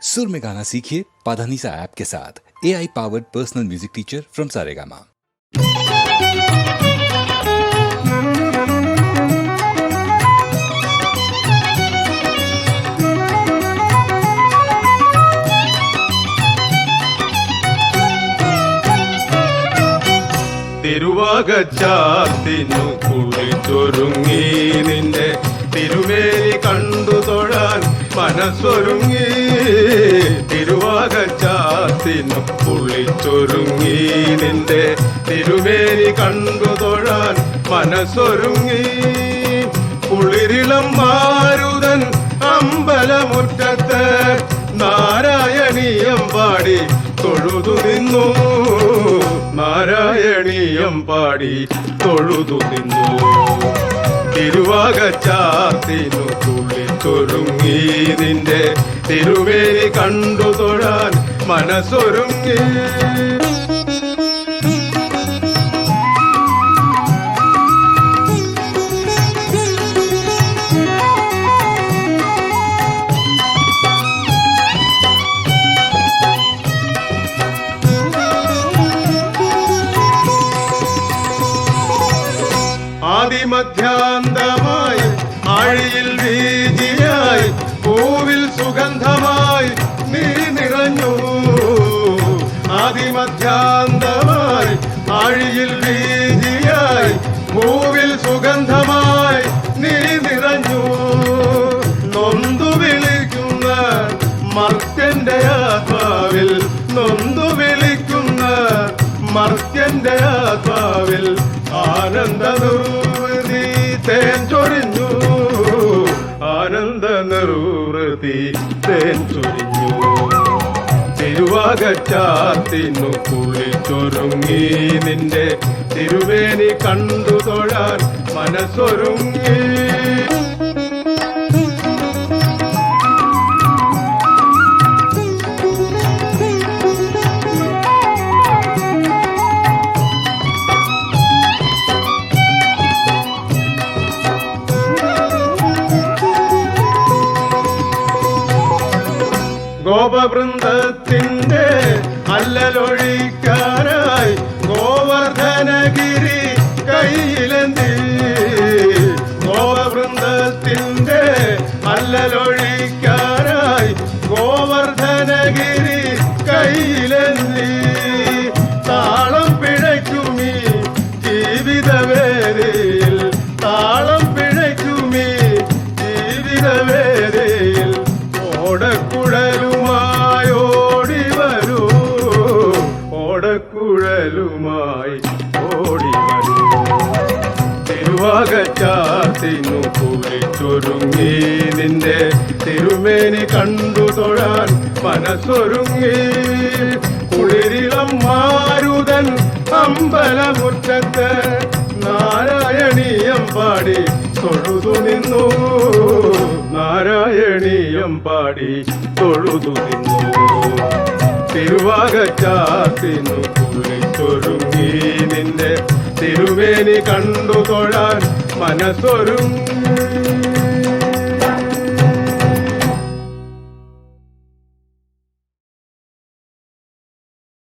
सुर में गाना सीखिए पाधानीसा ऐप के साथ। AI powered personal music teacher from Saregama. തിരുവാകച്ചാത്തിനു കുളിച്ചൊരുങ്ങി നിന്റെ തിരുമേനി കണ്ടു തൊഴാൻ മനസ്സൊരുങ്ങി. തിരുവാകച്ചാത്തിനു കുളിച്ചൊരുങ്ങി നിന്റെ തിരുമേനി കണ്ടു തൊഴാൻ മനസ്സൊരുങ്ങി. കുളിരിളം മാരുതൻ അമ്പലമുറ്റത്ത് നാരായണീയം പാടി തൊഴുതു നിന്നു. നാരായണീയം പാടി തൊഴുതു നിന്നു. തിരുവാകച്ചാത്തിനു കുളിച്ചൊരുങ്ങി നിന്റെ തിരുമേനി കണ്ടു തൊഴാൻ മനസ്സൊരുങ്ങി. ആദിമധ്യാന്തമായി ആഴിയിൽ വീതിയായി പൂവിൽ സുഗന്ധമായി നീ നിറഞ്ഞു. ആദിമധ്യാന്തമായി ആഴിയിൽ വീതിയായി പൂവിൽ സുഗന്ധമായി നീ നിറഞ്ഞു. നൊന്തു വിളിക്കുന്ന മർത്യന്റെ ആത്മാവിൽ, നൊന്തു വിളിക്കുന്ന മർത്യന്റെ ആത്മാവിൽ ആനന്ദ നിർവൃതി തേൻ ചൊരിഞ്ഞു. ആനന്ദ നിർവൃതി തേൻ ചൊരിഞ്ഞു. തിരുവാകച്ചാത്തിനു കുളിച്ചൊരുങ്ങി നിന്റെ തിരുവേനി കണ്ടു തൊഴാൻ മനസ്സൊരുങ്ങി. ഗോപവൃന്ദത്തിന്റെ അല്ലലൊഴിക്കാനായി ഗോവർദ്ധനഗിരി കയ്യിലെന്തി. ഗോപവൃന്ദത്തിന്റെ അല്ലലൊഴിക്കാനായി ഗോവർദ്ധനഗിരി കയ്യിലെന്തി. താളം പിഴയ്ക്കുമീ ജീവിതവേദിയിൽ, താളം പിഴയ്ക്കുമീ ജീവിതവേദിയിൽ. ഓടക്കുഴലുമായി ഓടി വരൂ, ഓടക്കുഴലുമായി ഓടി വരൂ. തിരുവാകച്ചാത്തിനു കുളിച്ചൊരുങ്ങി നിന്റെ തിരുമേനി കണ്ടു തൊഴാൻ മനസ്സൊരുങ്ങി. കുളിരിളം മാരുതൻ അമ്പലമുറ്റത്ത് നാരായണീയം പാടി തൊഴുതു നിന്നു. നാരായണീയം പാടി തൊഴുതു നിന്നു. തിരുവാകച്ചാത്തിനു കുളിച്ചൊരുങ്ങി നിന്റെ തിരുമേനി കണ്ടു തൊഴാൻ മനസ്സൊരുങ്ങി.